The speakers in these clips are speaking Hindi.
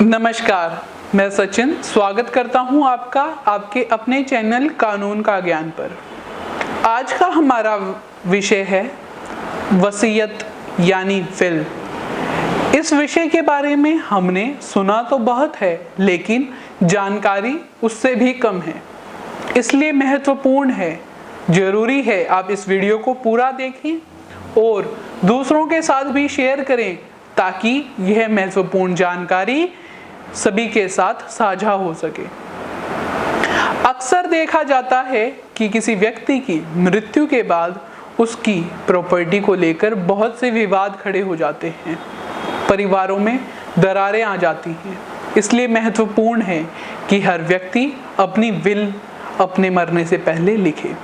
नमस्कार, मैं सचिन स्वागत करता हूं आपका आपके अपने चैनल कानून का ज्ञान पर। आज का हमारा विषय है वसीयत यानी विल। इस विषय के बारे में हमने सुना तो बहुत है, लेकिन जानकारी उससे भी कम है, इसलिए महत्वपूर्ण है, जरूरी है आप इस वीडियो को पूरा देखें और दूसरों के साथ भी शेयर करें ताकि यह महत्वपूर्ण जानकारी सभी के साथ साझा हो सके। अक्सर देखा जाता है कि किसी व्यक्ति की मृत्यु के बाद उसकी प्रॉपर्टी को लेकर बहुत से विवाद खड़े हो जाते हैं, परिवारों में दरारें आ जाती हैं। इसलिए महत्वपूर्ण है कि हर व्यक्ति अपनी विल अपने मरने से पहले लिखे।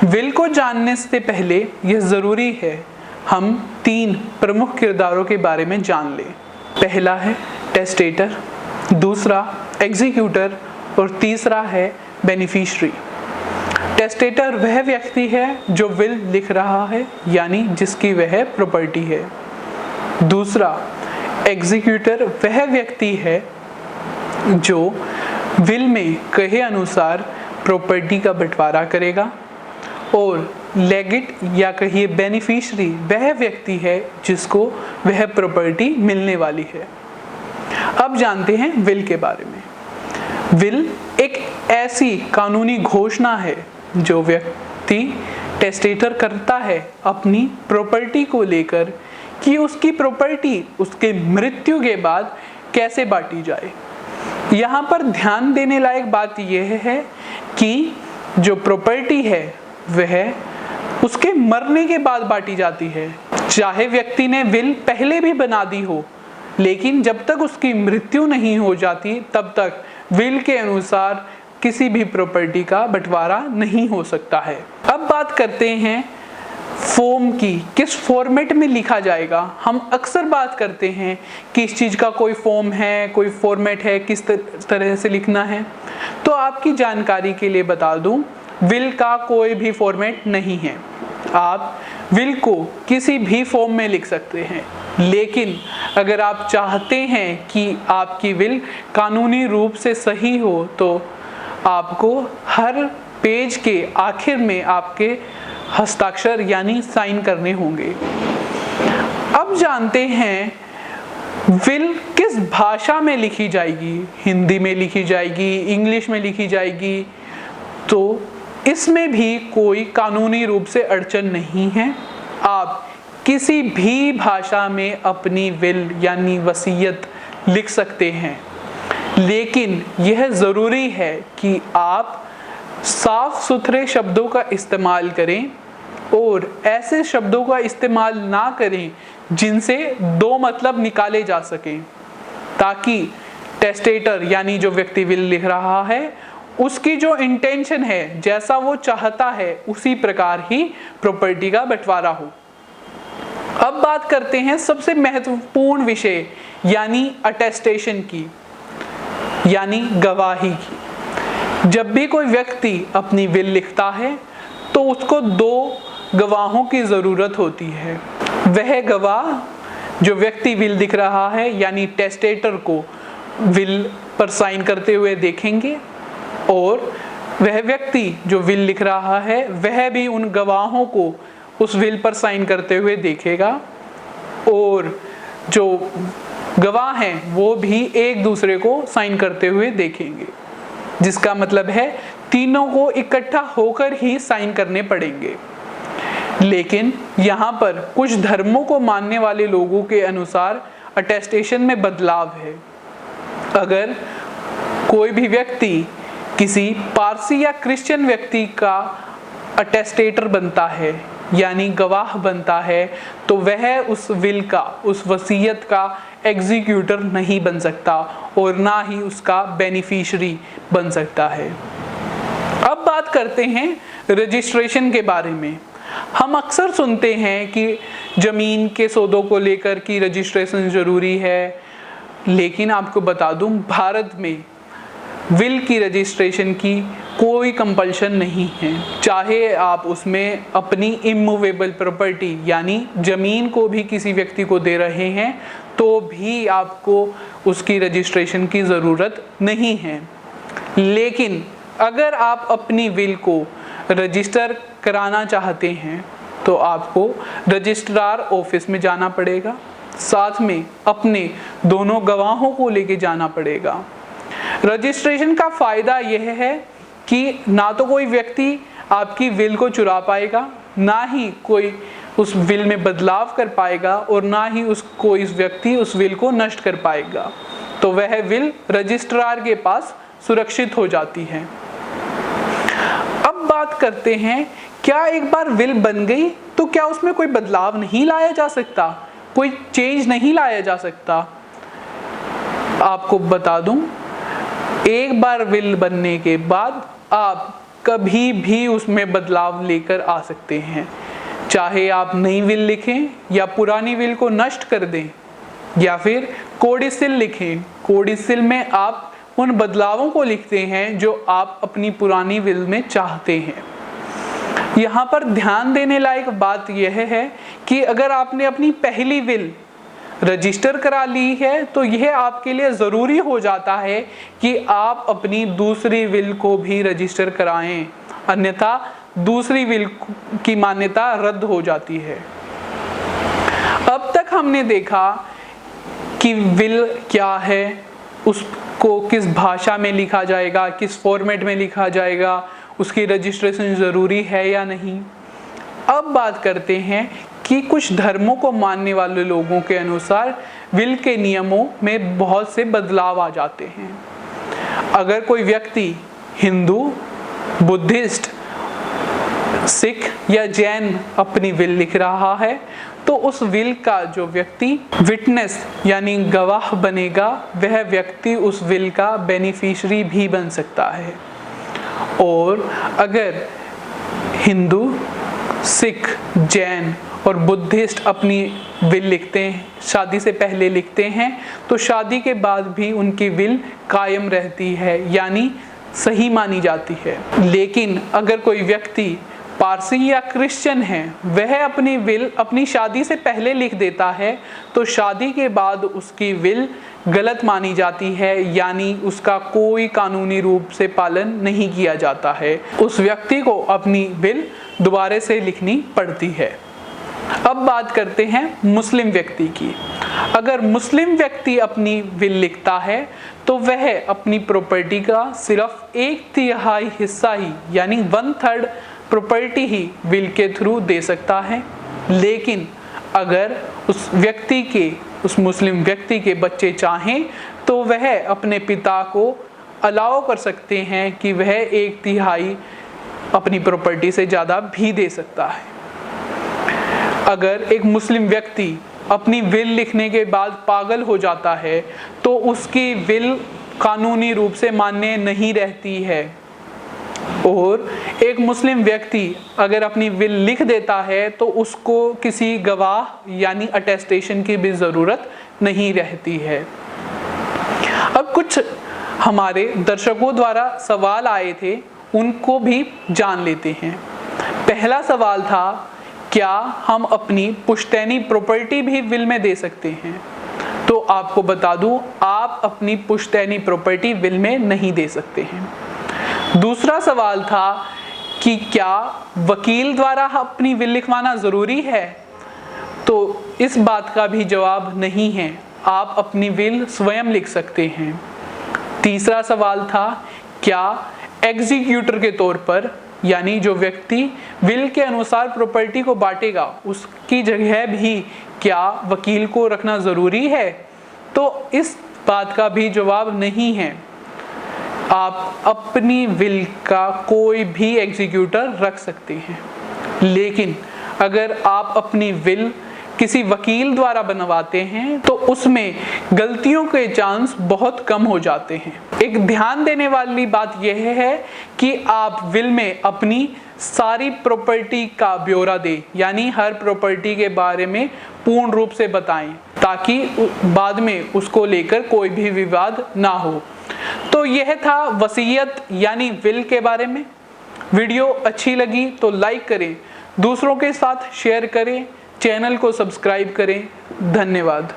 विल को जानने से पहले यह जरूरी है हम 3 प्रमुख किरदारों के बारे में जान लें। पहला है टेस्टेटर, दूसरा एग्जीक्यूटर और तीसरा है बेनिफिशियरी। टेस्टेटर वह व्यक्ति है जो विल लिख रहा है, यानी जिसकी वह प्रॉपर्टी है। दूसरा एग्जीक्यूटर वह व्यक्ति है जो विल में कहे अनुसार प्रॉपर्टी का बंटवारा करेगा। और लेगेट या कहिए बेनिफिशियरी वह व्यक्ति है जिसको वह प्रॉपर्टी मिलने वाली है। अब जानते हैं विल के बारे में। विल एक ऐसी कानूनी घोषणा है जो व्यक्ति टेस्टेटर करता है अपनी प्रॉपर्टी को लेकर कि उसकी प्रॉपर्टी उसके मृत्यु के बाद कैसे बांटी जाए। यहाँ पर ध्यान देने लायक बात यह है कि जो प्रॉपर्टी है वह उसके मरने के बाद बांटी जाती है। चाहे व्यक्ति ने विल पहले भी बना दी हो, लेकिन जब तक उसकी मृत्यु नहीं हो जाती तब तक विल के अनुसार किसी भी प्रॉपर्टी का बंटवारा नहीं हो सकता है। अब बात करते हैं फॉर्म की, किस फॉर्मेट में लिखा जाएगा। हम अक्सर बात करते हैं कि इस चीज़ का कोई फॉर्म है, कोई फॉर्मेट है, किस तरह से लिखना है। तो आपकी जानकारी के लिए बता दूं, विल का कोई भी फॉर्मेट नहीं है। आप विल को किसी भी फॉर्म में लिख सकते हैं, लेकिन अगर आप चाहते हैं कि आपकी विल कानूनी रूप से सही हो तो आपको हर पेज के आखिर में आपके हस्ताक्षर यानी साइन करने होंगे। अब जानते हैं विल किस भाषा में लिखी जाएगी। हिंदी में लिखी जाएगी, इंग्लिश में लिखी जाएगी, तो इसमें भी कोई कानूनी रूप से अड़चन नहीं है। आप किसी भी भाषा में अपनी विल यानी वसीयत लिख सकते हैं, लेकिन यह ज़रूरी है कि आप साफ सुथरे शब्दों का इस्तेमाल करें और ऐसे शब्दों का इस्तेमाल ना करें जिनसे 2 मतलब निकाले जा सकें, ताकि टेस्टेटर यानी जो व्यक्ति विल लिख रहा है उसकी जो इंटेंशन है, जैसा वो चाहता है, उसी प्रकार ही प्रॉपर्टी का बंटवारा हो। अब बात करते हैं सबसे महत्वपूर्ण विषय यानी अटेस्टेशन की, यानी गवाही की। जब भी कोई व्यक्ति अपनी विल लिखता है तो उसको 2 गवाहों की ज़रूरत होती है। वह गवाह जो व्यक्ति विल लिख रहा है यानी टेस्टेटर को विल पर साइन करते हुए देखेंगे, और वह व्यक्ति जो विल लिख रहा है वह भी उन गवाहों को उस विल पर साइन करते हुए देखेगा, और जो गवाह हैं वो भी एक दूसरे को साइन करते हुए देखेंगे, जिसका मतलब है तीनों को इकट्ठा होकर ही साइन करने पड़ेंगे। लेकिन यहाँ पर कुछ धर्मों को मानने वाले लोगों के अनुसार अटेस्टेशन में बदलाव है। अगर कोई भी व्यक्ति किसी पारसी या क्रिश्चियन व्यक्ति का अटेस्टेटर बनता है यानी गवाह बनता है, तो वह उस विल का, उस वसीयत का एग्जीक्यूटर नहीं बन सकता और ना ही उसका बेनिफिशियरी बन सकता है। अब बात करते हैं रजिस्ट्रेशन के बारे में। हम अक्सर सुनते हैं कि जमीन के सौदों को लेकर की रजिस्ट्रेशन जरूरी है, लेकिन आपको बता दूं भारत में विल की रजिस्ट्रेशन की कोई कंपल्शन नहीं है। चाहे आप उसमें अपनी इमूवेबल प्रॉपर्टी यानी ज़मीन को भी किसी व्यक्ति को दे रहे हैं तो भी आपको उसकी रजिस्ट्रेशन की ज़रूरत नहीं है। लेकिन अगर आप अपनी विल को रजिस्टर कराना चाहते हैं तो आपको रजिस्ट्रार ऑफिस में जाना पड़ेगा, साथ में अपने दोनों गवाहों को लेके जाना पड़ेगा। रजिस्ट्रेशन का फ़ायदा यह है कि ना तो कोई व्यक्ति आपकी विल को चुरा पाएगा, ना ही कोई उस विल में बदलाव कर पाएगा और ना ही उसको इस व्यक्ति उस विल को नष्ट कर पाएगा। तो वह विल रजिस्ट्रार के पास सुरक्षित हो जाती है। अब बात करते हैं, क्या एक बार विल बन गई तो क्या उसमें कोई बदलाव नहीं लाया जा सकता, कोई चेंज नहीं लाया जा सकता? आपको बता दूं, एक बार विल बनने के बाद आप कभी भी उसमें बदलाव लेकर आ सकते हैं। चाहे आप नई विल लिखें या पुरानी विल को नष्ट कर दें या फिर कोडिसिल लिखें। कोडिसिल में आप उन बदलावों को लिखते हैं जो आप अपनी पुरानी विल में चाहते हैं। यहाँ पर ध्यान देने लायक बात यह है कि अगर आपने अपनी पहली विल रजिस्टर करा ली है तो यह आपके लिए ज़रूरी हो जाता है कि आप अपनी दूसरी विल को भी रजिस्टर कराएं, अन्यथा दूसरी विल की मान्यता रद्द हो जाती है। अब तक हमने देखा कि विल क्या है, उसको किस भाषा में लिखा जाएगा, किस फॉर्मेट में लिखा जाएगा, उसकी रजिस्ट्रेशन ज़रूरी है या नहीं। अब बात करते हैं कि कुछ धर्मों को मानने वाले लोगों के अनुसार विल के नियमों में बहुत से बदलाव आ जाते हैं। अगर कोई व्यक्ति हिंदू, बुद्धिस्ट, सिख या जैन अपनी विल लिख रहा है तो उस विल का जो व्यक्ति विटनेस यानी गवाह बनेगा वह व्यक्ति उस विल का बेनिफिशियरी भी बन सकता है। और अगर हिंदू, सिख, जैन और बुद्धिस्ट अपनी विल लिखते हैं, शादी से पहले लिखते हैं, तो शादी के बाद भी उनकी विल कायम रहती है यानी सही मानी जाती है। लेकिन अगर कोई व्यक्ति पारसी या क्रिश्चियन है, वह अपनी विल अपनी शादी से पहले लिख देता है तो शादी के बाद उसकी विल गलत मानी जाती है यानी उसका कोई कानूनी रूप से पालन नहीं किया जाता है। उस व्यक्ति को अपनी विल दोबारा से लिखनी पड़ती है। अब बात करते हैं मुस्लिम व्यक्ति की। अगर मुस्लिम व्यक्ति अपनी विल लिखता है तो वह अपनी प्रॉपर्टी का सिर्फ 1/3 हिस्सा ही यानी 1/3 प्रॉपर्टी ही विल के थ्रू दे सकता है। लेकिन अगर उस मुस्लिम व्यक्ति के बच्चे चाहें तो वह अपने पिता को अलाउ कर सकते हैं कि वह 1/3 अपनी प्रॉपर्टी से ज़्यादा भी दे सकता है। अगर एक मुस्लिम व्यक्ति अपनी विल लिखने के बाद पागल हो जाता है तो उसकी विल कानूनी रूप से मान्य नहीं रहती है। और एक मुस्लिम व्यक्ति अगर अपनी विल लिख देता है तो उसको किसी गवाह यानी अटेस्टेशन की भी ज़रूरत नहीं रहती है। अब कुछ हमारे दर्शकों द्वारा सवाल आए थे, उनको भी जान लेते हैं। पहला सवाल था, क्या हम अपनी पुश्तैनी प्रॉपर्टी भी विल में दे सकते हैं? तो आपको बता दूं, आप अपनी पुश्तैनी प्रॉपर्टी विल में नहीं दे सकते हैं। दूसरा सवाल था कि क्या वकील द्वारा अपनी विल लिखवाना ज़रूरी है? तो इस बात का भी जवाब नहीं है, आप अपनी विल स्वयं लिख सकते हैं। तीसरा सवाल था, क्या एग्जीक्यूटर के तौर पर यानी जो व्यक्ति विल के अनुसार प्रॉपर्टी को बांटेगा उसकी जगह भी क्या वकील को रखना ज़रूरी है? तो इस बात का भी जवाब नहीं है, आप अपनी विल का कोई भी एग्जीक्यूटर रख सकते हैं। लेकिन अगर आप अपनी विल किसी वकील द्वारा बनवाते हैं तो उसमें गलतियों के चांस बहुत कम हो जाते हैं। एक ध्यान देने वाली बात यह है कि आप विल में अपनी सारी प्रॉपर्टी का ब्यौरा दें यानी हर प्रॉपर्टी के बारे में पूर्ण रूप से बताएं ताकि बाद में उसको लेकर कोई भी विवाद ना हो। तो यह था वसीयत यानी विल के बारे में। वीडियो अच्छी लगी तो लाइक करें, दूसरों के साथ शेयर करें, चैनल को सब्सक्राइब करें। धन्यवाद।